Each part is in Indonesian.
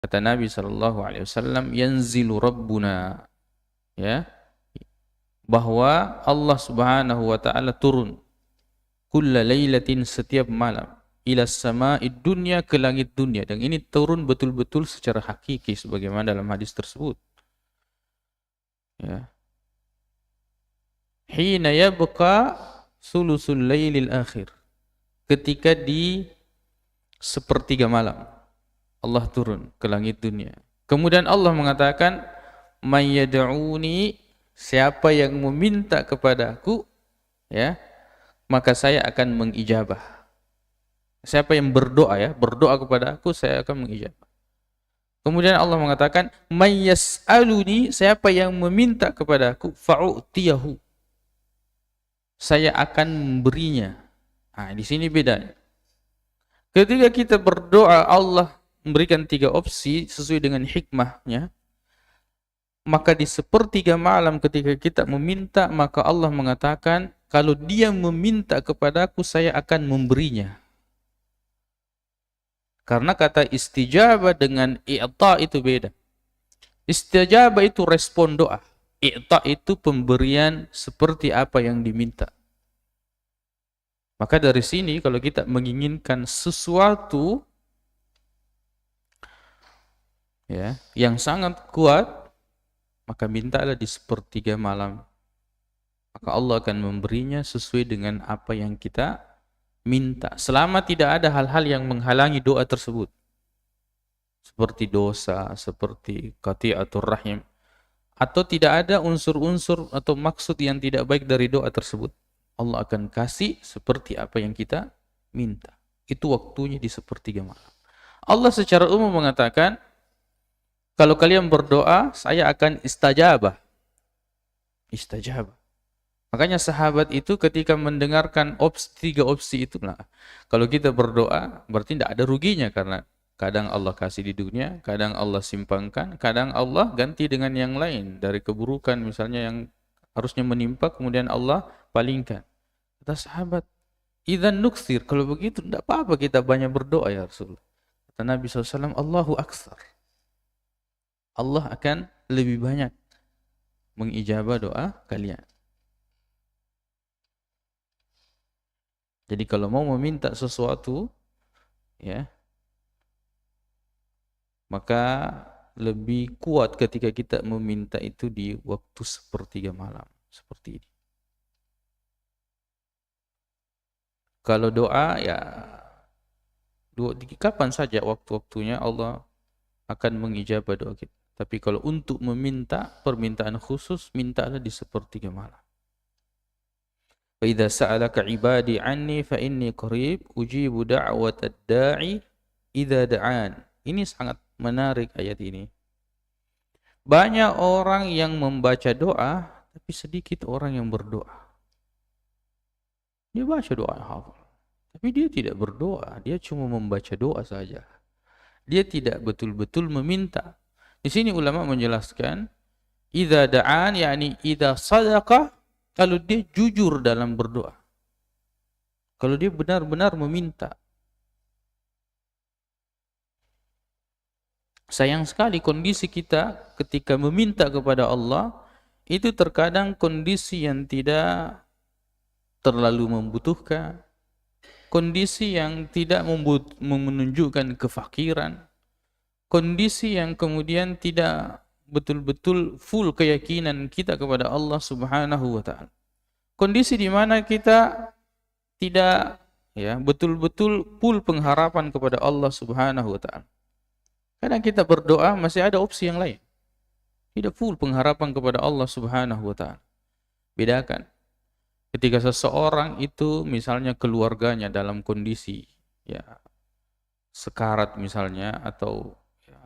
Kata Nabi SAW, yanzilu Rabbuna, ya, bahwa Allah Subhanahu wa taala turun kulla lailatin, setiap malam, ila sama'id dunya, ke langit dunia. Dan ini turun betul-betul secara hakiki sebagaimana dalam hadis tersebut. Ya. Hina yabqa sulusul lailil akhir. Ketika di sepertiga malam Allah turun ke langit dunia. Kemudian Allah mengatakan, "May yad'uni", siapa yang meminta kepadaku, ya, maka saya akan mengijabah. Siapa yang berdoa, ya, berdoa kepada aku, saya akan mengijabah. Kemudian Allah mengatakan, "May yas'aluni", siapa yang meminta kepadaku, fa'utiyahu, saya akan memberinya. Nah, di sini bedanya. Ketika kita berdoa, Allah memberikan 3 opsi sesuai dengan hikmahnya. Maka di sepertiga malam ketika kita meminta, maka Allah mengatakan, kalau dia meminta kepadaku, saya akan memberinya. Karena kata istijabah dengan i'ta itu beda. Istijabah itu respon doa. I'ta itu pemberian seperti apa yang diminta. Maka dari sini kalau kita menginginkan sesuatu, ya, yang sangat kuat, maka mintalah di sepertiga malam. Maka Allah akan memberinya sesuai dengan apa yang kita minta. Selama tidak ada hal-hal yang menghalangi doa tersebut. Seperti dosa, seperti qati'atur rahim. Atau tidak ada unsur-unsur atau maksud yang tidak baik dari doa tersebut. Allah akan kasih seperti apa yang kita minta. Itu waktunya di sepertiga malam. Allah secara umum mengatakan, kalau kalian berdoa, saya akan istajabah. Istajabah. Makanya sahabat itu ketika mendengarkan 3 opsi itu, nah, kalau kita berdoa berarti tidak ada ruginya, karena kadang Allah kasih di dunia, kadang Allah simpangkan, kadang Allah ganti dengan yang lain dari keburukan misalnya yang harusnya menimpa, kemudian Allah palingkan. Kata sahabat, idzan nuksir, kalau begitu tidak apa-apa kita banyak berdoa ya Rasul. Kata Nabi SAW, Allahu aksar, Allah akan lebih banyak mengijabah doa kalian. Jadi kalau mau meminta sesuatu, ya, maka lebih kuat ketika kita meminta itu di waktu sepertiga malam seperti ini. Kalau doa, ya, kapan saja waktu-waktunya Allah akan mengijabah doa kita. Tapi kalau untuk meminta permintaan khusus, mintalah di sepertiga malam. Fa idza sa'alaka 'ibadi 'anni fa inni qarib ujibu da'watad da'i idza da'an. Ini sangat menarik ayat ini. Banyak orang yang membaca doa, tapi sedikit orang yang berdoa. Dia baca doa hafal, tapi dia tidak berdoa, dia cuma membaca doa saja. Dia tidak betul-betul meminta. Di sini ulama menjelaskan, idza da'an, yakni idza sadaqa, kalau dia jujur dalam berdoa. Kalau dia benar-benar meminta. Sayang sekali kondisi kita ketika meminta kepada Allah, itu terkadang kondisi yang tidak terlalu membutuhkan, kondisi yang tidak menunjukkan kefakiran, kondisi yang kemudian tidak betul-betul full keyakinan kita kepada Allah Subhanahu wa taala. Kondisi di mana kita tidak, ya, betul-betul full pengharapan kepada Allah Subhanahu wa taala. Kadang kita berdoa masih ada opsi yang lain. Tidak full pengharapan kepada Allah Subhanahu wa taala. Bedakan ketika seseorang itu misalnya keluarganya dalam kondisi, ya, sekarat misalnya, atau, ya,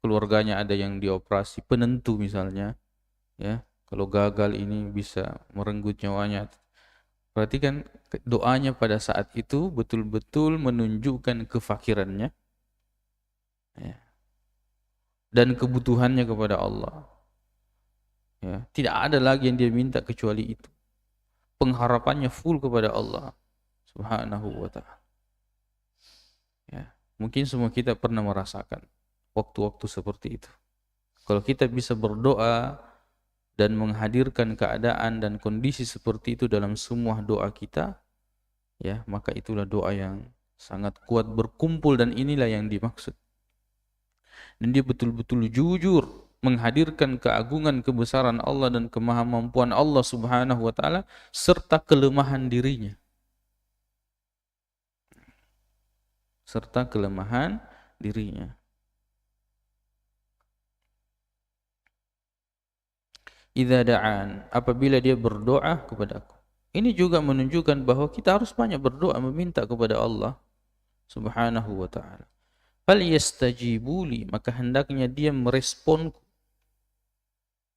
keluarganya ada yang dioperasi penentu misalnya, ya, kalau gagal ini bisa merenggut nyawanya. Berarti kan doanya pada saat itu betul-betul menunjukkan kefakirannya, ya, dan kebutuhannya kepada Allah. Ya, tidak ada lagi yang dia minta kecuali itu. Pengharapannya full kepada Allah Subhanahu wa taala. Ya, mungkin semua kita pernah merasakan waktu-waktu seperti itu. Kalau kita bisa berdoa dan menghadirkan keadaan dan kondisi seperti itu dalam semua doa kita, ya, maka itulah doa yang sangat kuat berkumpul, dan inilah yang dimaksud. Dan dia betul-betul jujur menghadirkan keagungan kebesaran Allah dan kemahamampuan Allah Subhanahu wa taala serta kelemahan dirinya. Serta kelemahan dirinya. Idza da'an, apabila dia berdoa kepadaku. Ini juga menunjukkan bahwa kita harus banyak berdoa meminta kepada Allah Subhanahu wa taala. Fal yastajibuli, maka hendaknya dia meresponku.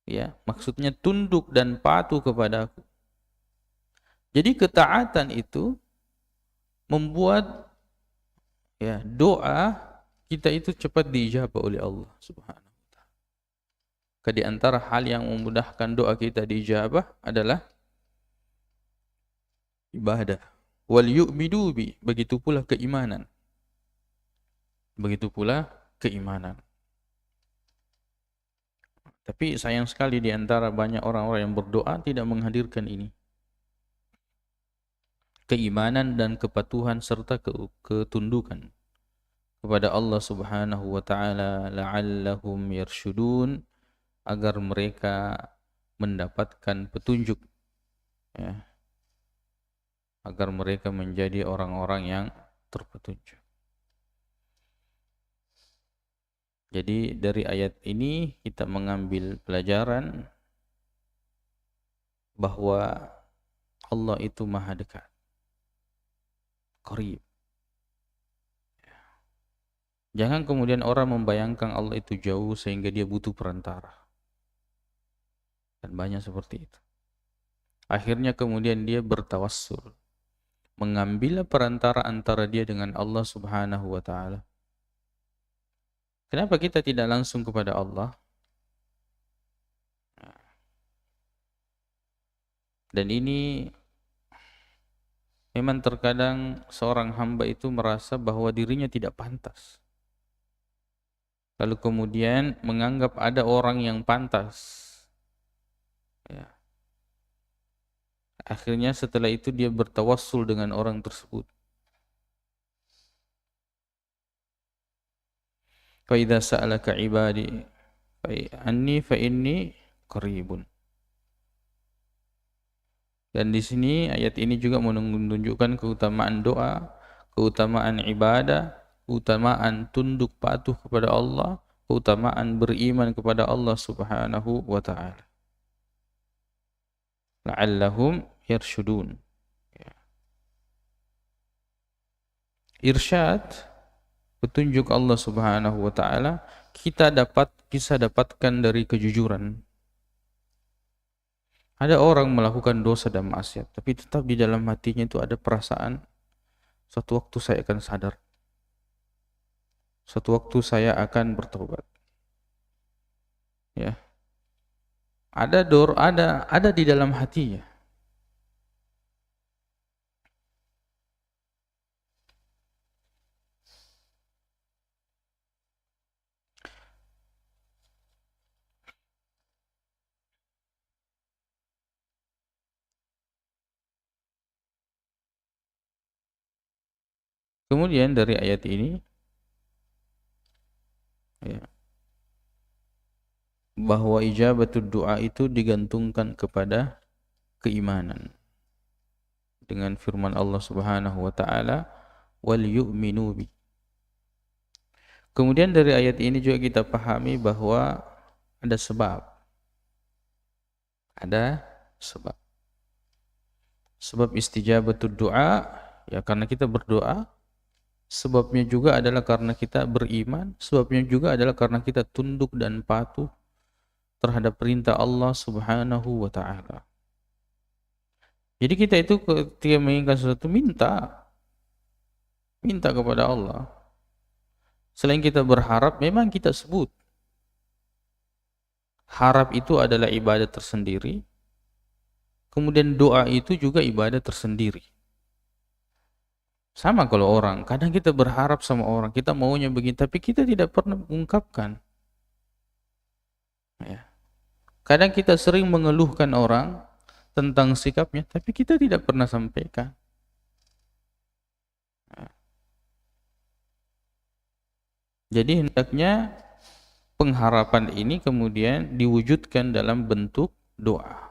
Ya, maksudnya tunduk dan patuh kepadaku. Jadi ketaatan itu membuat ya doa kita itu cepat diijabah oleh Allah Subhanahu. Di antara hal yang memudahkan doa kita diijabah adalah ibadah. Wal yu'minu bi, begitu pula keimanan. Begitu pula keimanan. Tapi sayang sekali di antara banyak orang-orang yang berdoa tidak menghadirkan ini. Keimanan dan kepatuhan serta ketundukan kepada Allah Subhanahu wa taala, la'allahum yarshudun, agar mereka mendapatkan petunjuk, ya, agar mereka menjadi orang-orang yang terpetunjuk. Jadi dari ayat ini kita mengambil pelajaran bahwa Allah itu maha dekat, qarib. Jangan kemudian orang membayangkan Allah itu jauh sehingga dia butuh perantara. Dan banyak seperti itu. Akhirnya kemudian dia bertawassul, mengambil perantara antara dia dengan Allah Subhanahu wa taala. Kenapa kita tidak langsung kepada Allah? Dan ini memang terkadang seorang hamba itu merasa bahwa dirinya tidak pantas. Lalu kemudian menganggap ada orang yang pantas. Ya. Akhirnya setelah itu dia bertawassul dengan orang tersebut. Fa idza sa'alaka ibadi fa inni qaribun. Dan di sini ayat ini juga menunjukkan keutamaan doa, keutamaan ibadah, keutamaan tunduk patuh kepada Allah, keutamaan beriman kepada Allah Subhanahu wa taala. La'allahum yarshudun. Irsyad, petunjuk Allah Subhanahu wa taala, kita bisa dapatkan dari kejujuran. Ada orang melakukan dosa dan maksiat, tapi tetap di dalam hatinya itu ada perasaan, suatu waktu saya akan sadar. Suatu waktu saya akan bertobat. Ya. Ada di dalam hatinya. Kemudian dari ayat ini, ya, bahwa ijabatul doa itu digantungkan kepada keimanan. Dengan firman Allah Subhanahu wa taala, wal yu'minu bi. Kemudian dari ayat ini juga kita pahami bahwa ada sebab. Ada sebab. Sebab istijabatul doa, ya karena kita berdoa. Sebabnya juga adalah karena kita beriman. Sebabnya juga adalah karena kita tunduk dan patuh terhadap perintah Allah Subhanahu wa ta'ala. Jadi kita itu ketika menginginkan sesuatu, minta kepada Allah. Selain kita berharap, memang kita sebut. Harap itu adalah ibadah tersendiri. Kemudian doa itu juga ibadah tersendiri. Sama kalau orang, kadang kita berharap sama orang, kita maunya begini, tapi kita tidak pernah mengungkapkan. Ya. Kadang kita sering mengeluhkan orang tentang sikapnya, tapi kita tidak pernah sampaikan. Ya. Jadi hendaknya pengharapan ini kemudian diwujudkan dalam bentuk doa.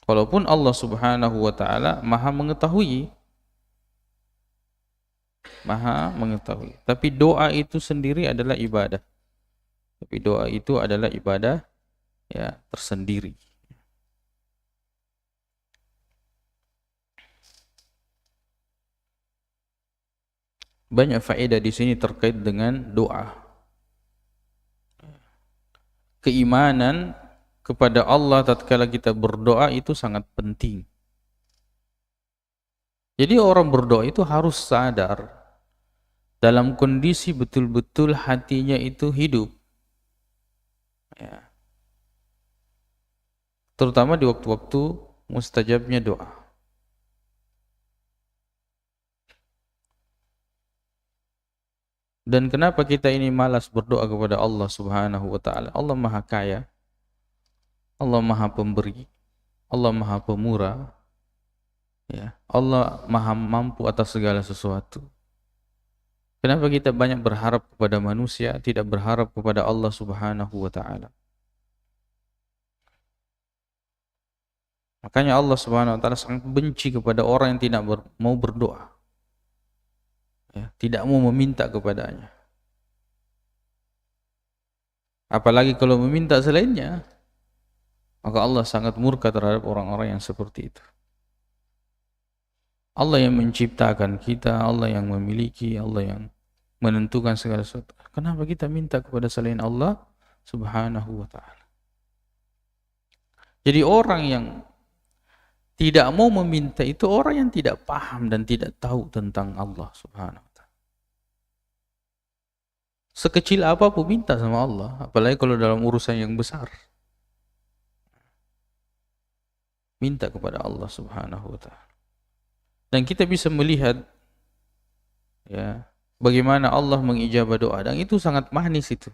Walaupun Allah Subhanahu wa taala Maha mengetahui, tapi doa itu sendiri adalah ibadah. Tapi doa itu adalah ibadah ya tersendiri. Banyak faedah di sini terkait dengan doa. Keimanan kepada Allah tatkala kita berdoa itu sangat penting. Jadi orang berdoa itu harus sadar dalam kondisi betul-betul hatinya itu hidup. Ya. Terutama di waktu-waktu mustajabnya doa. Dan kenapa kita ini malas berdoa kepada Allah Subhanahu wa taala? Allah Maha Kaya. Allah Maha Pemberi. Allah Maha Pemurah. Ya, Allah Maha Mampu atas segala sesuatu. Kenapa kita banyak berharap kepada manusia, tidak berharap kepada Allah Subhanahu wa taala? Makanya Allah Subhanahu wa taala sangat benci kepada orang yang tidak mau berdoa. Ya, tidak mau meminta kepadanya. Apalagi kalau meminta selainnya, maka Allah sangat murka terhadap orang-orang yang seperti itu. Allah yang menciptakan kita, Allah yang memiliki, Allah yang menentukan segala sesuatu. Kenapa kita minta kepada selain Allah Subhanahu wa taala? Jadi orang yang tidak mau meminta itu orang yang tidak paham dan tidak tahu tentang Allah Subhanahu wa taala. Sekecil apapun minta sama Allah, apalagi kalau dalam urusan yang besar. Minta kepada Allah Subhanahu wa taala. Dan kita bisa melihat ya bagaimana Allah mengijabah doa, dan itu sangat manis itu.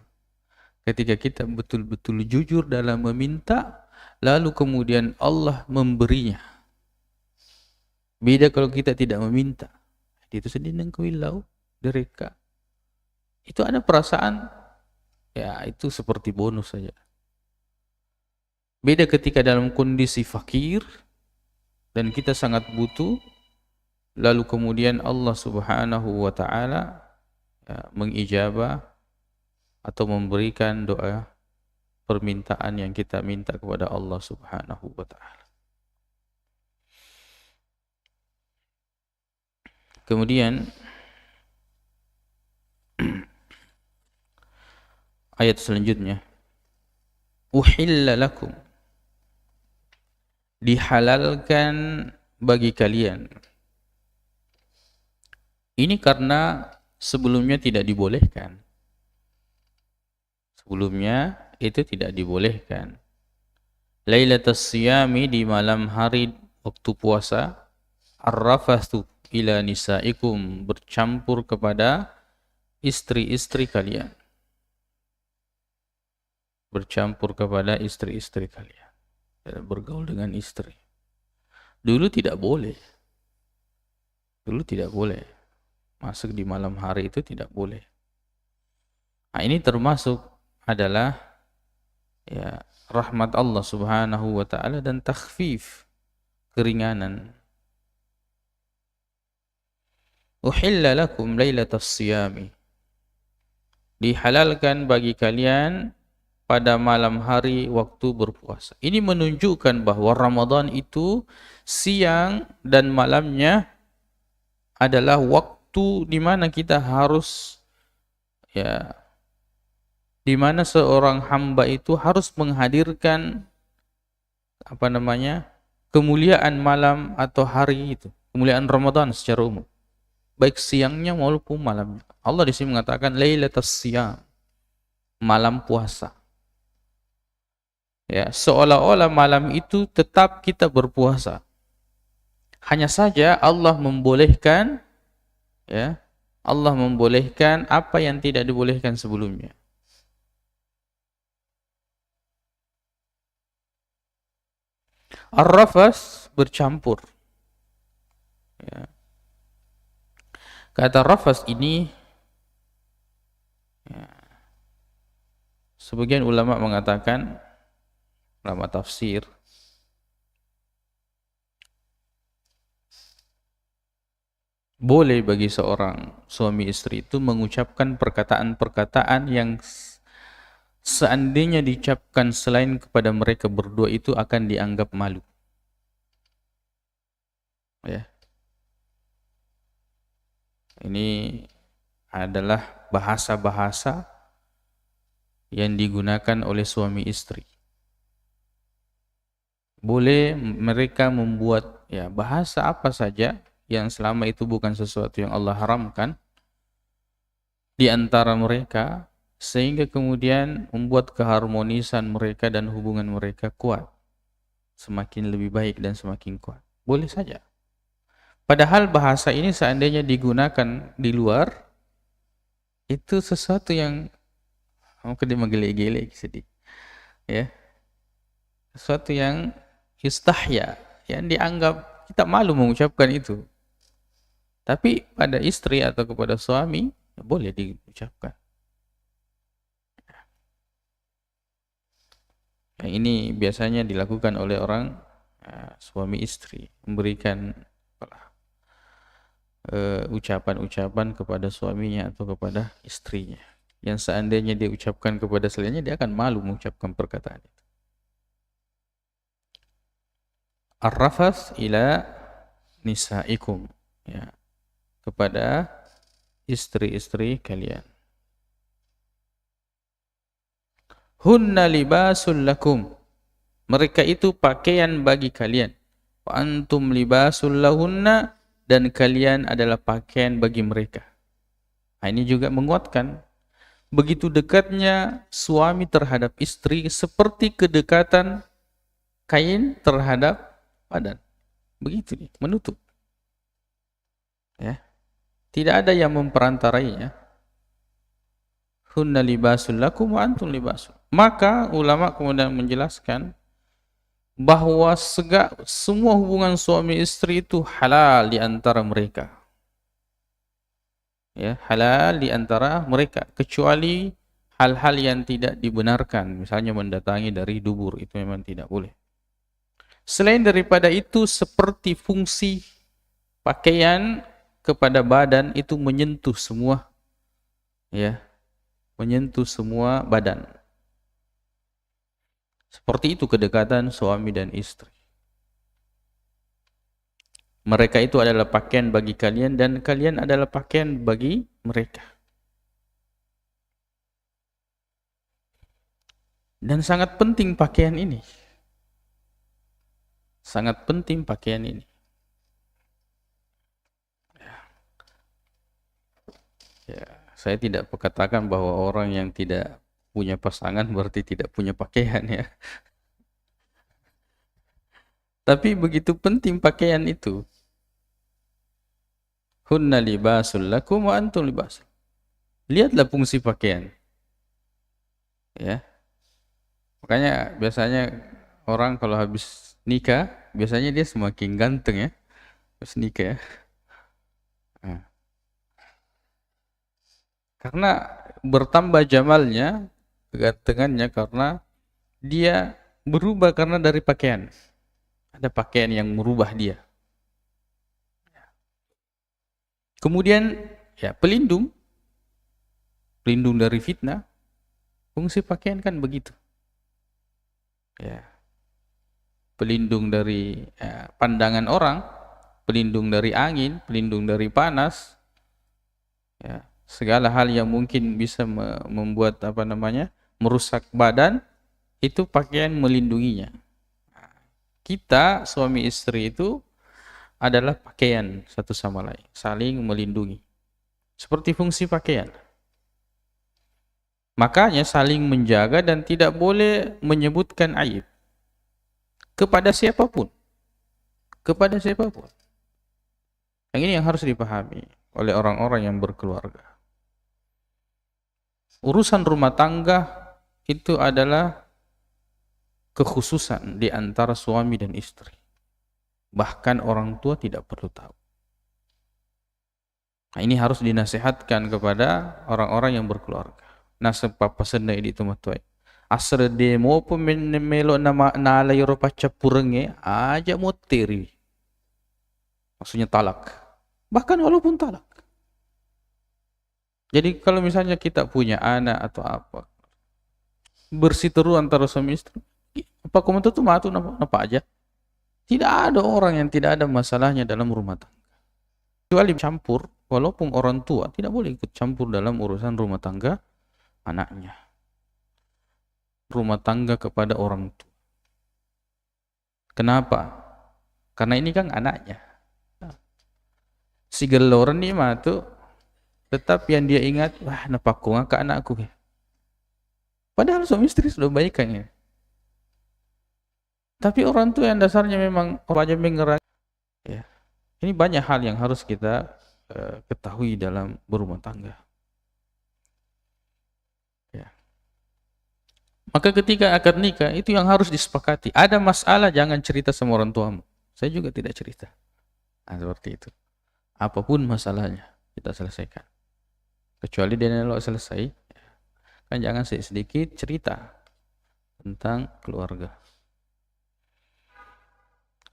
Ketika kita betul-betul jujur dalam meminta, lalu kemudian Allah memberinya. Beda kalau kita tidak meminta. Itu sedinang kuilau dereka. Itu ada perasaan ya itu seperti bonus saja. Beda ketika dalam kondisi fakir dan kita sangat butuh, lalu kemudian Allah Subhanahu wa taala ya, mengijabah atau memberikan doa permintaan yang kita minta kepada Allah Subhanahu wa taala. Kemudian ayat selanjutnya, uhilla lakum, dihalalkan bagi kalian. Ini karena sebelumnya tidak dibolehkan. Sebelumnya itu tidak dibolehkan. Lailatul Siyami, di malam hari waktu puasa, ar-rafathu ila nisaikum, bercampur kepada istri-istri kalian. Bercampur kepada istri-istri kalian. Bergaul dengan istri. Dulu tidak boleh. Dulu tidak boleh. Masuk di malam hari itu tidak boleh. Nah, ini termasuk adalah ya rahmat Allah Subhanahu wa taala dan takhfif, keringanan. Uhilla lakum lailatas siyami, dihalalkan bagi kalian pada malam hari waktu berpuasa. Ini menunjukkan bahwa Ramadan itu siang dan malamnya adalah waktu di mana kita harus ya di mana seorang hamba itu harus menghadirkan kemuliaan malam atau hari itu, kemuliaan Ramadan secara umum, baik siangnya maupun malamnya. Allah di sini mengatakan lailatul siyam, malam puasa. Ya, seolah-olah malam itu tetap kita berpuasa. Hanya saja Allah membolehkan, ya, Allah membolehkan apa yang tidak dibolehkan sebelumnya. Ar-rafas bercampur. Ya. Kata rafas ini, ya, sebagian ulama mengatakan, ulama tafsir, boleh bagi seorang suami istri itu mengucapkan perkataan-perkataan yang seandainya diucapkan selain kepada mereka berdua itu akan dianggap malu. Ya. Ini adalah bahasa-bahasa yang digunakan oleh suami istri. Boleh mereka membuat, ya, bahasa apa saja yang selama itu bukan sesuatu yang Allah haramkan di antara mereka, sehingga kemudian membuat keharmonisan mereka dan hubungan mereka kuat, semakin lebih baik dan semakin kuat. Boleh saja. Padahal bahasa ini seandainya digunakan di luar, itu sesuatu yang mungkin menggelek-gelek sedih, ya, sesuatu yang istahya, yang dianggap kita malu mengucapkan itu. Tapi pada istri atau kepada suami boleh diucapkan. Yang ini biasanya dilakukan oleh orang, suami istri, memberikan ucapan-ucapan kepada suaminya atau kepada istrinya, yang seandainya dia ucapkan kepada selainnya, dia akan malu mengucapkan perkataan itu. Ar-rafas ila nisaikum, ya, kepada istri-istri kalian. Hunna libasul lakum, mereka itu pakaian bagi kalian. Wa antum libasul lahunna, dan kalian adalah pakaian bagi mereka. Nah, ini juga menguatkan begitu dekatnya suami terhadap istri seperti kedekatan kain terhadap badan. Begitu nih, menutup. Ya. Tidak ada yang memperantarainya. Hunna libasul lakum wa antum libasul. Maka ulama kemudian menjelaskan bahwa semua hubungan suami istri itu halal di antara mereka. Ya, halal di antara mereka, kecuali hal-hal yang tidak dibenarkan, misalnya mendatangi dari dubur, itu memang tidak boleh. Selain daripada itu, seperti fungsi pakaian kepada badan itu menyentuh semua, ya, menyentuh semua badan. Seperti itu kedekatan suami dan istri. Mereka itu adalah pakaian bagi kalian dan kalian adalah pakaian bagi mereka. Dan sangat penting pakaian ini. Sangat penting pakaian ini. Ya, saya tidak katakan bahwa orang yang tidak punya pasangan berarti tidak punya pakaian, ya. Tapi begitu penting pakaian itu. Hunna libasul lakum wa antum libasul. Lihatlah fungsi pakaian. Ya. Makanya biasanya orang kalau habis nikah, biasanya dia semakin ganteng, ya. Habis nikah, ya. Nah. Karena bertambah jamalnya, kegantengannya, karena dia berubah karena dari pakaian. Ada pakaian yang merubah dia. Kemudian, ya, pelindung dari fitnah. Fungsi pakaian kan begitu. Ya. Pelindung dari, ya, pandangan orang, pelindung dari angin, pelindung dari panas. Ya, segala hal yang mungkin bisa membuat merusak badan, itu pakaian melindunginya. Kita suami istri itu adalah pakaian satu sama lain, saling melindungi. Seperti fungsi pakaian. Makanya saling menjaga dan tidak boleh menyebutkan aib kepada siapapun. Kepada siapapun. Yang ini yang harus dipahami oleh orang-orang yang berkeluarga. Urusan rumah tangga itu adalah kekhususan di antara suami dan istri. Bahkan orang tua tidak perlu tahu. Nah, ini harus dinasihatkan kepada orang-orang yang berkeluarga. Nasab papa sendai di tempat tuai. Asal demo pun melo nama nalai rupa capurenge aja moteri. Maksudnya talak. Bahkan walaupun talak. Jadi kalau misalnya kita punya anak atau apa, bersiteru antara suami istri, apa komentar tuh matu apa aja. Tidak ada orang yang tidak ada masalahnya dalam rumah tangga. Kecuali campur, walaupun orang tua tidak boleh ikut campur dalam urusan rumah tangga anaknya. Rumah tangga kepada orang tua. Kenapa? Karena ini kan anaknya. Si gelor nih mah tuh tetap yang dia ingat, wah napakku ke anakku. Padahal suami istri sudah baikan ya. Tapi orang tua yang dasarnya memang orang aja mengerak. Ya. Ini banyak hal yang harus kita ketahui dalam berumah tangga. Ya. Maka ketika akad nikah itu yang harus disepakati. Ada masalah jangan cerita sama orang tuamu. Saya juga tidak cerita. Nah, seperti itu. Apapun masalahnya kita selesaikan. Kecuali dia nelok selesai, kan jangan sedikit cerita tentang keluarga.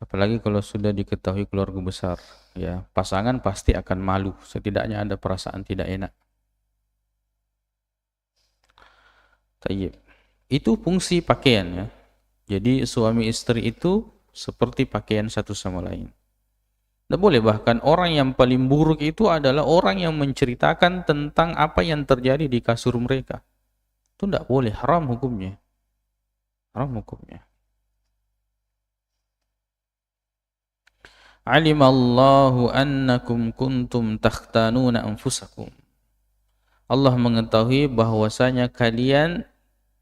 Apalagi kalau sudah diketahui keluarga besar, ya pasangan pasti akan malu. Setidaknya ada perasaan tidak enak. Tayyib. Itu fungsi pakaian ya. Jadi suami istri itu seperti pakaian satu sama lain. Tidak boleh, bahkan orang yang paling buruk itu adalah orang yang menceritakan tentang apa yang terjadi di kasur mereka. Itu tidak boleh, haram hukumnya. Haram hukumnya. Alimallahu annakum kuntum takhtanuna anfusakum. Allah mengetahui bahwasanya kalian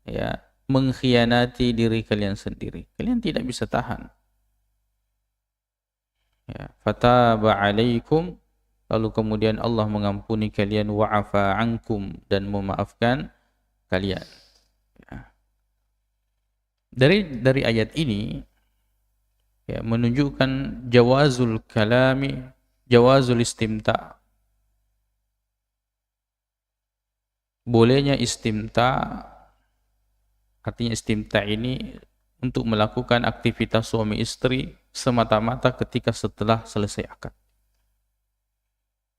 ya mengkhianati diri kalian sendiri. Kalian tidak bisa tahan. Ya, fataba alaikum, lalu kemudian Allah mengampuni kalian, wa'afa ankum, dan memaafkan kalian. Ya. Dari ayat ini ya, menunjukkan jawazul kalami, jawazul istimta. Bolehnya istimta, artinya istimta ini untuk melakukan aktivitas suami istri semata-mata ketika setelah selesai akad.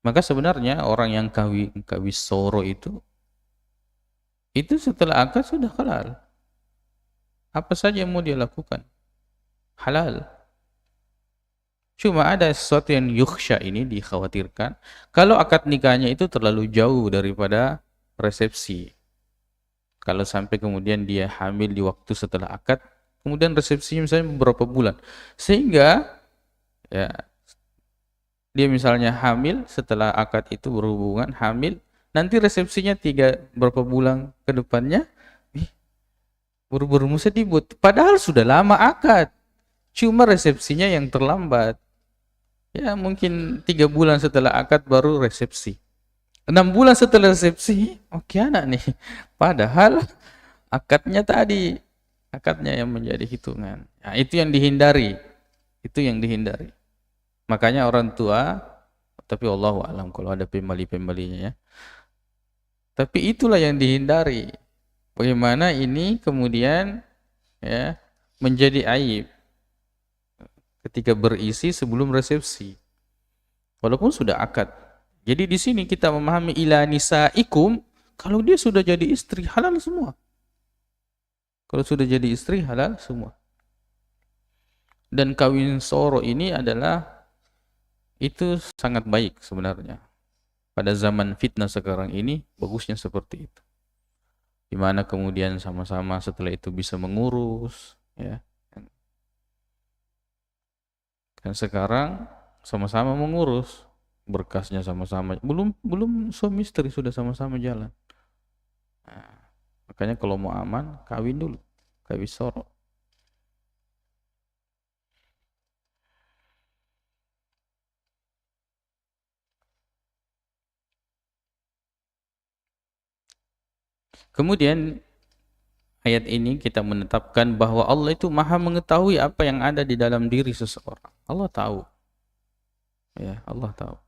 Maka sebenarnya orang yang kawin soro itu setelah akad sudah halal. Apa saja yang mau dia lakukan halal. Cuma ada sesuatu yang yukhsha, ini dikhawatirkan kalau akad nikahnya itu terlalu jauh daripada resepsi. Kalau sampai kemudian dia hamil di waktu setelah akad, kemudian resepsinya misalnya beberapa bulan, sehingga ya dia misalnya hamil setelah akad itu berhubungan, hamil, nanti resepsinya berapa bulan ke depannya, buru-buru mesti dibuat. Padahal sudah lama akad, cuma resepsinya yang terlambat. Ya mungkin 3 bulan setelah akad baru resepsi. 6 bulan setelah resepsi, oke anak nih. Padahal akadnya tadi, akadnya yang menjadi hitungan. Nah, itu yang dihindari. Itu yang dihindari. Makanya orang tua, tapi Allahu a'lam kalau ada pembeli-pembelinya ya. Tapi itulah yang dihindari. Bagaimana ini kemudian ya menjadi aib ketika berisi sebelum resepsi. Walaupun sudah akad. Jadi di sini kita memahami ila nisaikum, kalau dia sudah jadi istri halal semua. Kalau sudah jadi istri halal semua. Dan kawin soro ini adalah itu sangat baik sebenarnya. Pada zaman fitnah sekarang ini bagusnya seperti itu. Di mana kemudian sama-sama setelah itu bisa mengurus ya. Dan sekarang sama-sama mengurus, berkasnya sama-sama, belum suami istri sudah sama-sama jalan. Nah, makanya kalau mau aman kawin dulu, kawin soro. Kemudian ayat ini kita menetapkan bahwa Allah itu maha mengetahui apa yang ada di dalam diri seseorang. Allah tahu. Ya, Allah tahu.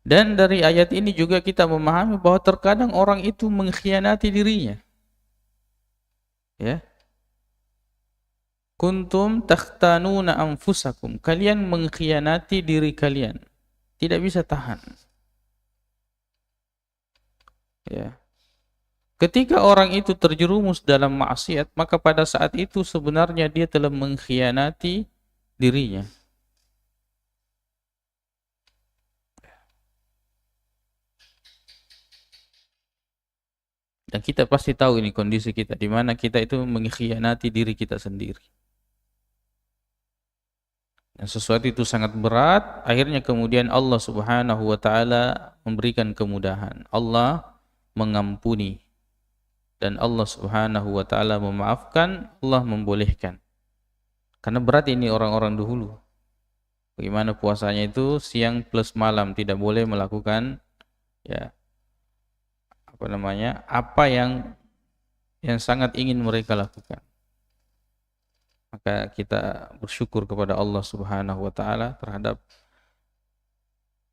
Dan dari ayat ini juga kita memahami bahwa terkadang orang itu mengkhianati dirinya. Ya. Kuntum takhtanuna anfusakum. Kalian mengkhianati diri kalian. Tidak bisa tahan. Ya. Ketika orang itu terjerumus dalam maksiat, maka pada saat itu sebenarnya dia telah mengkhianati dirinya. Dan kita pasti tahu ini kondisi kita, di mana kita itu mengkhianati diri kita sendiri. Dan sesuatu itu sangat berat, akhirnya kemudian Allah Subhanahu wa taala memberikan kemudahan. Allah mengampuni. Dan Allah Subhanahu wa taala memaafkan, Allah membolehkan. Karena berat ini orang-orang dahulu. Bagaimana puasanya itu siang plus malam, tidak boleh melakukan ya apa yang sangat ingin mereka lakukan. Maka kita bersyukur kepada Allah Subhanahu wa taala terhadap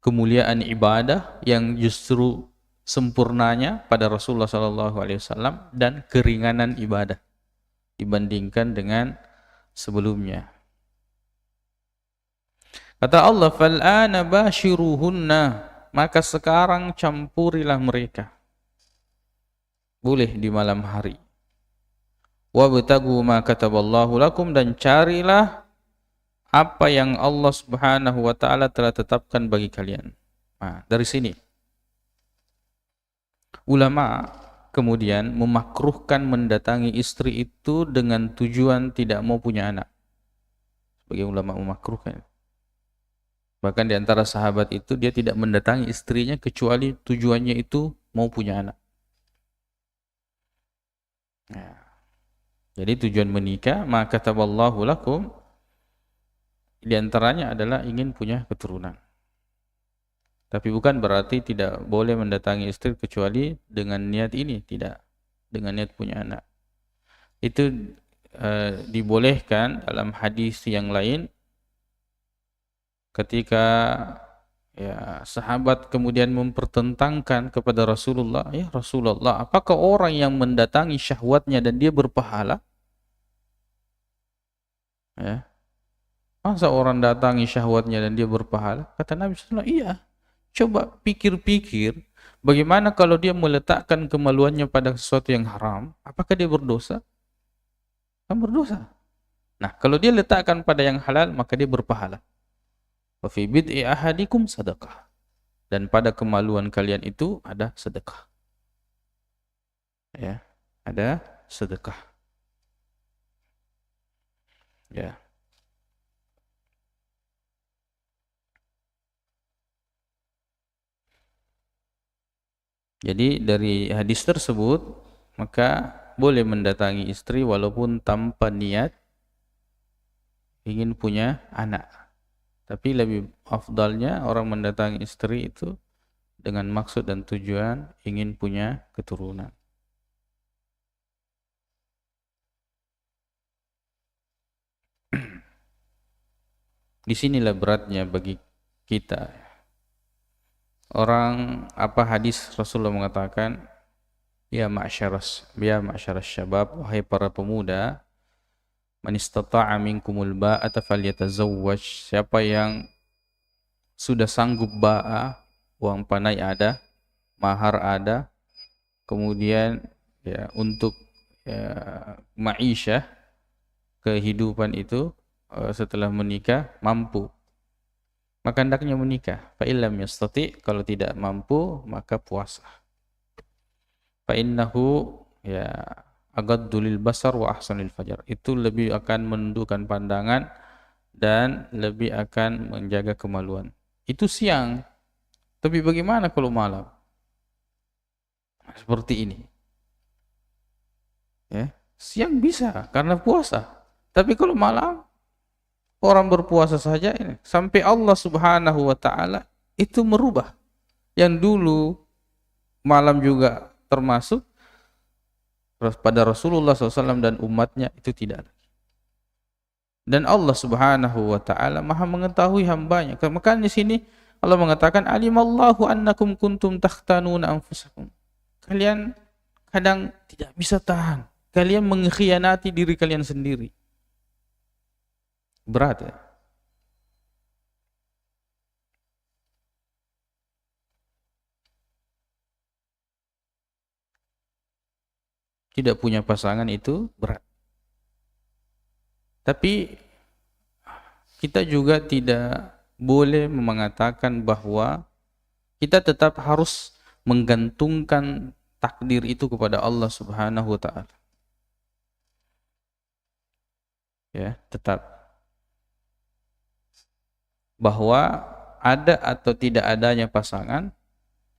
kemuliaan ibadah yang justru sempurnanya pada Rasulullah SAW dan keringanan ibadah dibandingkan dengan sebelumnya. Kata Allah, "Fal'ana bashiruhunna," maka sekarang campurilah mereka. Boleh di malam hari. "Wabtagu ma kataballahu lakum," dan carilah apa yang Allah Subhanahu wa taala telah tetapkan bagi kalian. Nah, dari sini ulama kemudian memakruhkan mendatangi istri itu dengan tujuan tidak mau punya anak. Sebagai ulama memakruhkan. Bahkan di antara sahabat itu dia tidak mendatangi istrinya kecuali tujuannya itu mau punya anak. Nah, jadi tujuan menikah, maka kataballahu lakum, di antaranya adalah ingin punya keturunan. Tapi bukan berarti tidak boleh mendatangi istri kecuali dengan niat ini, tidak, dengan niat punya anak. Itu dibolehkan dalam hadis yang lain ketika ya sahabat kemudian mempertentangkan kepada Rasulullah, "Ya Rasulullah, apakah orang yang mendatangi syahwatnya dan dia berpahala?" Ya. Masa orang datangi syahwatnya dan dia berpahala? Kata Nabi SAW, iya. Coba pikir-pikir, bagaimana kalau dia meletakkan kemaluannya pada sesuatu yang haram, apakah dia berdosa? Kan berdosa. Nah, kalau dia letakkan pada yang halal, maka dia berpahala. Wa fi bid'i ahadikum sadaqah. Dan pada kemaluan kalian itu ada sedekah. Ya, ada sedekah. Ya. Jadi dari hadis tersebut, maka boleh mendatangi istri walaupun tanpa niat ingin punya anak. Tapi lebih afdalnya orang mendatangi istri itu dengan maksud dan tujuan ingin punya keturunan. Disinilah beratnya bagi kita. Orang hadis Rasulullah mengatakan, ya ma'syaras syabab, wahai para pemuda, man istata'a minkumul ba'ata falyatazawwaj, siapa yang sudah sanggup ba'a, uang panai ada, mahar ada, kemudian ya untuk ma'isyah, kehidupan itu setelah menikah mampu, maka hendaknya menikah. Fa illam yastati, kalau tidak mampu maka puasa. Fa innahu ya agaddu lil basar wa ahsanul fajar, itu lebih akan menundukkan pandangan dan lebih akan menjaga kemaluan. Itu siang. Tapi bagaimana kalau malam? Seperti ini. Ya, siang bisa karena puasa. Tapi kalau malam, orang berpuasa saja ini, sampai Allah Subhanahu wa taala itu merubah. Yang dulu malam juga termasuk pada Rasulullah SAW dan umatnya, itu tidak. Dan Allah Subhanahu wa taala Maha mengetahui hambanya. Maka di sini Allah mengatakan alimallahu annakum kuntum takhtanuna anfusakum. Kalian kadang tidak bisa tahan. Kalian mengkhianati diri kalian sendiri. Berat ya. Tidak punya pasangan itu berat. Tapi kita juga tidak boleh mengatakan bahwa kita tetap harus menggantungkan takdir itu kepada Allah Subhanahu wa taala. Ya, tetap bahwa ada atau tidak adanya pasangan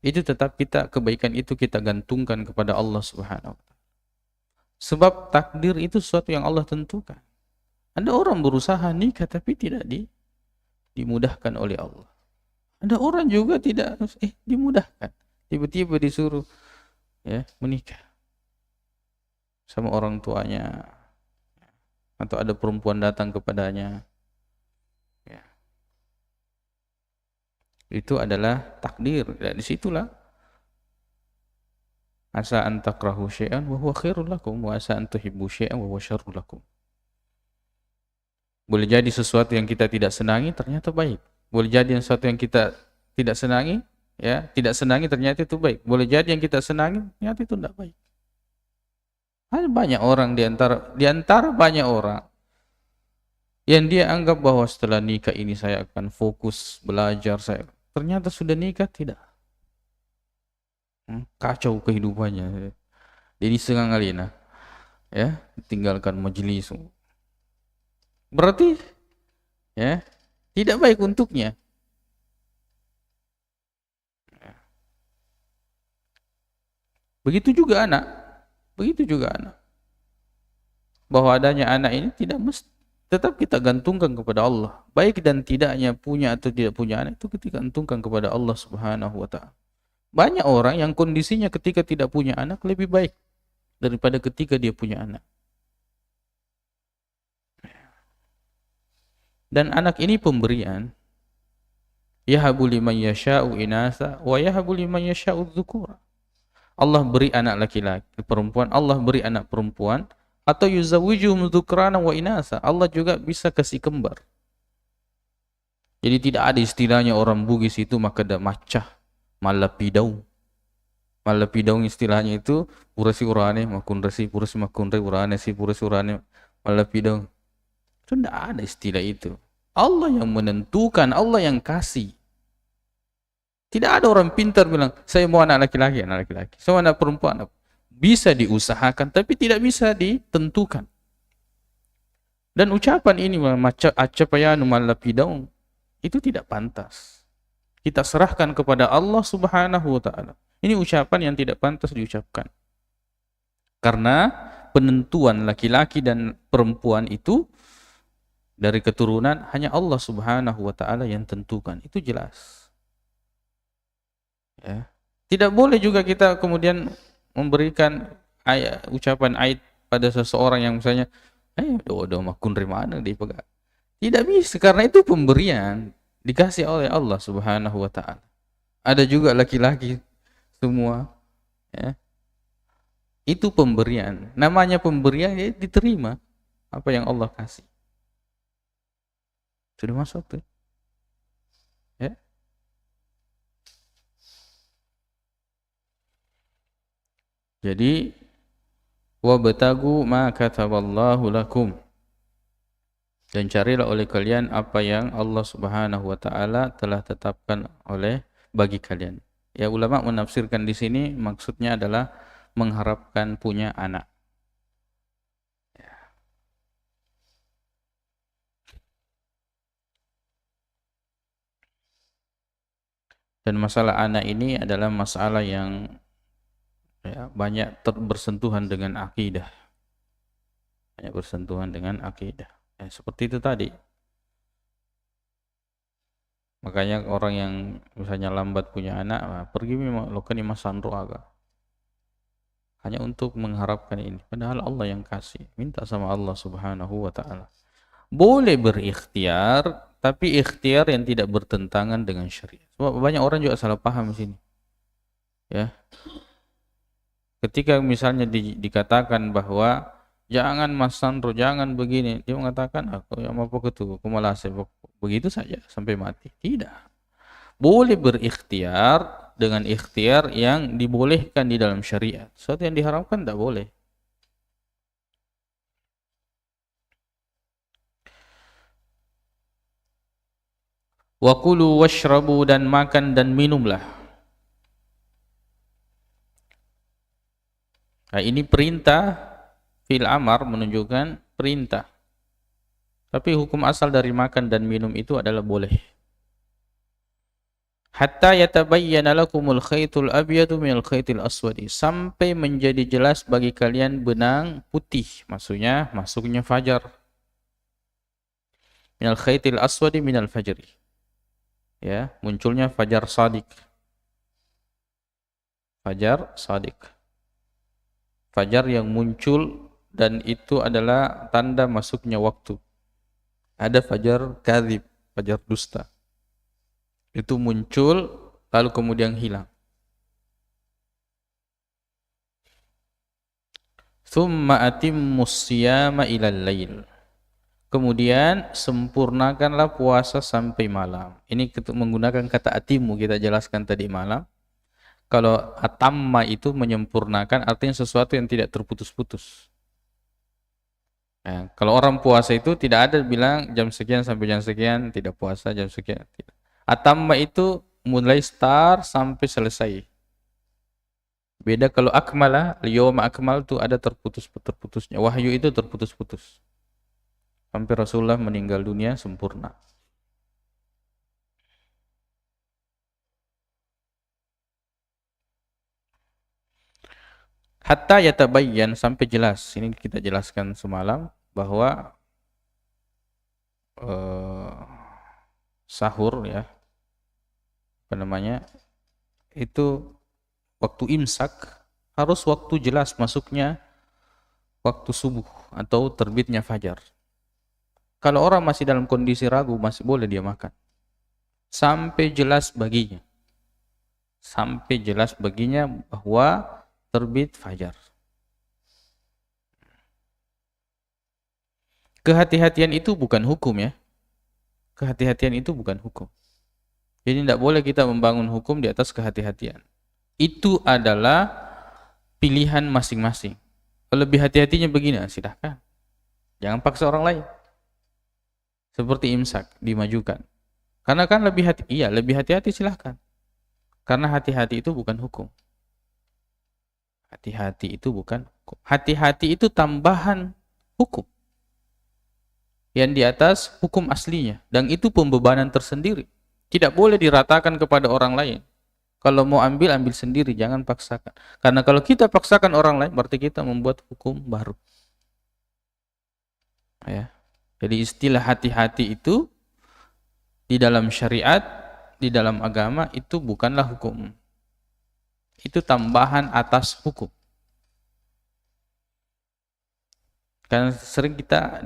itu tetap kebaikan itu kita gantungkan kepada Allah Subhanahu wa taala. Sebab takdir itu sesuatu yang Allah tentukan. Ada orang berusaha nikah tapi tidak dimudahkan oleh Allah. Ada orang juga tidak dimudahkan. Tiba-tiba disuruh menikah sama orang tuanya, atau ada perempuan datang kepadanya. Ya. Itu adalah takdir. Dan disitulah asa an takrahu syai'an wa huwa khairul lakum wa asa an tuhibbu syai'an wa huwa syarrul lakum. Boleh jadi sesuatu yang kita tidak senangi ternyata baik. Boleh jadi sesuatu yang kita tidak senangi, tidak senangi ternyata itu baik. Boleh jadi yang kita senangi ternyata itu tidak baik. Ada banyak orang di antara banyak orang yang dia anggap bahwa setelah nikah ini saya akan fokus belajar, ternyata sudah nikah tidak. Kacau kehidupannya. Jadi setengah kali tinggalkan majelis. Berarti tidak baik untuknya. Begitu juga anak. Bahwa adanya anak ini tidak mesti, tetap kita gantungkan kepada Allah. Baik dan tidaknya punya atau tidak punya anak itu kita gantungkan kepada Allah Subhanahu wa taala. Banyak orang yang kondisinya ketika tidak punya anak lebih baik daripada ketika dia punya anak. Dan anak ini pemberian. Yahabu liman yasha'u inasa wa yahabu liman yasha'u dzukura. Allah beri anak laki-laki, perempuan, Allah beri anak perempuan, atau yuzawijuhum dzukrana wa inasa. Allah juga bisa kasih kembar. Jadi tidak ada istilahnya orang Bugis itu maka ada macah malapidau. Malapidau istilahnya itu purasi urane makun resi purasi makun re urane si purasi urane malapidau. Itu tidak ada istilah itu. Allah yang menentukan, Allah yang kasih. Tidak ada orang pintar bilang saya mau anak laki-laki. Saya mau anak perempuan. Bisa diusahakan tapi tidak bisa ditentukan. Dan ucapan ini macam acapayanu malapidau itu tidak pantas. Kita serahkan kepada Allah Subhanahu wa taala. Ini ucapan yang tidak pantas diucapkan. Karena penentuan laki-laki dan perempuan itu dari keturunan hanya Allah Subhanahu wa taala yang tentukan. Itu jelas. Ya. Tidak boleh juga kita kemudian memberikan ucapan ait pada seseorang yang misalnya doa makun mana dia pegang. Tidak bisa, karena itu pemberian dikasih oleh Allah Subhanahu wa taala. Ada juga laki-laki semua itu pemberian. Namanya pemberian diterima apa yang Allah kasih. Sudah masuk tuh. Ya. Jadi wabtagu ma kataballahu lakum. Dan carilah oleh kalian apa yang Allah Subhanahu wa taala telah tetapkan bagi kalian. Ya, ulama menafsirkan di sini maksudnya adalah mengharapkan punya anak. Ya. Dan masalah anak ini adalah masalah yang banyak bersentuhan dengan akidah. Seperti itu tadi. Makanya orang yang misalnya lambat punya anak, pergi memang lokan ima sandro aga. hanya untuk mengharapkan ini. Padahal Allah yang kasih. Minta sama Allah Subhanahu wa taala. Boleh berikhtiar, tapi ikhtiar yang tidak bertentangan dengan syariat. Sebab banyak orang juga salah paham di sini. Ya. Ketika misalnya dikatakan bahwa jangan Mas Sandro, jangan begini, dia mengatakan aku yang apa itu, aku malah begitu saja sampai mati. Tidak. Boleh berikhtiar dengan ikhtiar yang dibolehkan di dalam syariat. Sesuatu yang diharamkan tidak boleh. Wa kulu washrabu, dan makan dan minumlah. Nah, ini perintah fil amar, menunjukkan perintah. Tapi hukum asal dari makan dan minum itu adalah boleh. Hatta yatabayyana lakumul khaytul abyadu minal khaytil aswadi, sampai menjadi jelas bagi kalian benang putih, maksudnya masuknya fajar. Minal khaytil aswadi minal fajri. Ya, munculnya fajar shadiq. Fajar shadiq. Fajar yang muncul, dan itu adalah tanda masuknya waktu. Ada fajar kadzib, fajar dusta. Itu muncul lalu kemudian hilang. Tsumma atimmus siyama ilal lail. Kemudian sempurnakanlah puasa sampai malam. Ini menggunakan kata atimu, kita jelaskan tadi malam. Kalau atamma itu menyempurnakan, artinya sesuatu yang tidak terputus-putus. Ya, kalau orang puasa itu tidak ada bilang jam sekian sampai jam sekian tidak puasa, jam sekian tidak. Atamma itu mulai start sampai selesai. Beda kalau akmala, liyawma akmal itu ada terputus-putusnya. Wahyu itu terputus-putus. Sampai Rasulullah meninggal dunia sempurna. Hatta yatabayyan, sampai jelas. Ini kita jelaskan semalam bahwa sahur, ya, apa namanya, itu waktu imsak harus waktu jelas masuknya waktu subuh atau terbitnya fajar. Kalau orang masih dalam kondisi ragu, masih boleh dia makan sampai jelas baginya, sampai jelas baginya bahwa terbit fajar. Kehati-hatian itu bukan hukum, ya. Kehati-hatian itu bukan hukum. Jadi tidak boleh kita membangun hukum di atas kehati-hatian. Itu adalah pilihan masing-masing. Lebih hati-hatinya begini, silahkan. Jangan paksa orang lain. Seperti imsak, dimajukan. Karena kan lebih hati-hati silahkan. Karena hati-hati itu bukan hukum. Hati-hati itu bukan hukum. Hati-hati itu tambahan hukum yang di atas hukum aslinya, dan itu pembebanan tersendiri. Tidak boleh diratakan kepada orang lain. Kalau mau ambil sendiri, jangan paksakan. Karena kalau kita paksakan orang lain, berarti kita membuat hukum baru. Ya. Jadi istilah hati-hati itu di dalam syariat, di dalam agama, itu bukanlah hukum. Itu tambahan atas hukum. Kan sering kita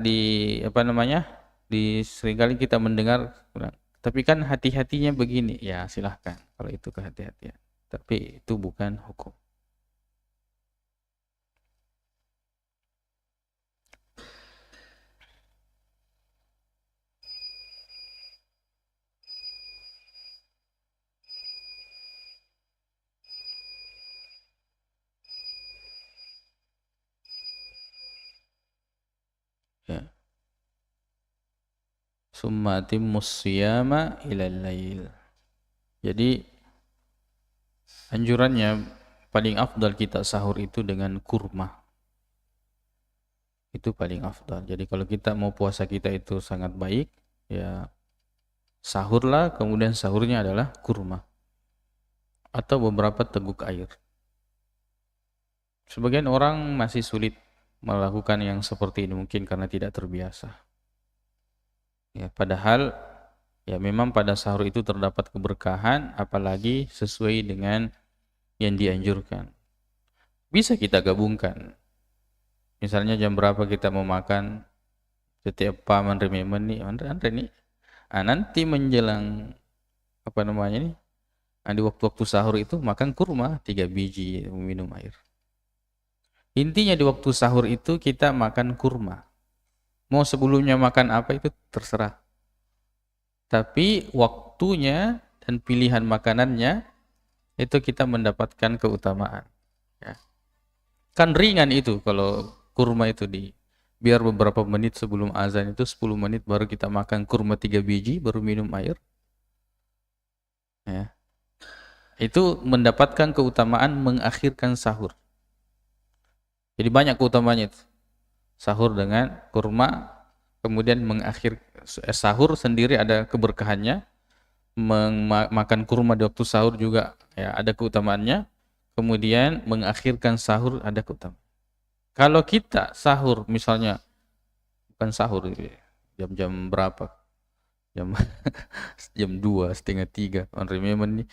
seringkali kita mendengar, tapi kan hati-hatinya begini. Ya, silahkan kalau itu kehati-hatian. Tapi itu bukan hukum. Ya. Summa atimmus siyama ilal lail. Jadi anjurannya paling afdal kita sahur itu dengan kurma. Itu paling afdal. Jadi kalau kita mau puasa kita itu sangat baik, ya sahurlah, kemudian sahurnya adalah kurma atau beberapa teguk air. Sebagian orang masih sulit melakukan yang seperti ini, mungkin karena tidak terbiasa. Ya, padahal ya memang pada sahur itu terdapat keberkahan, apalagi sesuai dengan yang dianjurkan. bisa kita gabungkan. Misalnya jam berapa kita mau makan, setiap paman rememen nih, Andre nih, nanti menjelang apa namanya nih, di waktu-waktu sahur itu makan kurma 3 biji, minum air. Intinya di waktu sahur itu kita makan kurma. Mau sebelumnya makan apa itu terserah. Tapi waktunya dan pilihan makanannya itu kita mendapatkan keutamaan. Ya. Kan ringan itu kalau kurma itu biar beberapa menit sebelum azan itu 10 menit baru kita makan kurma 3 biji baru minum air. Ya. Itu mendapatkan keutamaan mengakhirkan sahur. Jadi banyak keutamanya itu. Sahur dengan kurma, kemudian sahur sendiri ada keberkahannya, makan kurma di waktu sahur juga ya ada keutamaannya, kemudian mengakhirkan sahur ada keutamaan. Kalau kita sahur misalnya bukan sahur jam-jam berapa? Jam jam 2, setengah 3 on remember nih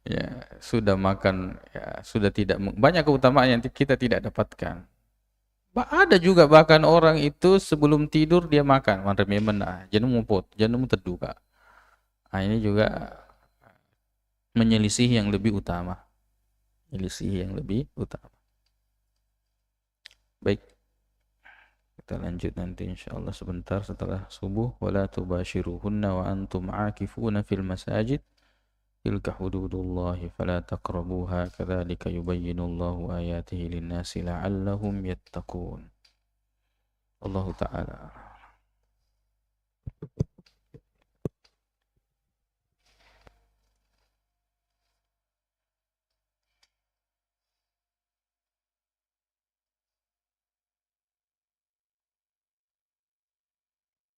ya sudah makan ya sudah tidak banyak keutamaan yang kita tidak dapatkan. Ada juga bahkan orang itu sebelum tidur dia makan on remember jangan mumput jangan terduga. Ini juga menyelisih yang lebih utama. Menyelisih yang lebih utama. Baik. Kita lanjut nanti insyaallah sebentar setelah subuh. Wala tubashiruhunna wa antum aakifuna fil masajid. Tilka hududullahi fala taqrabuha kadzalika yubayyinullahu ayatihi lin-nasi la'allahum yattaqun. Allahu ta'ala.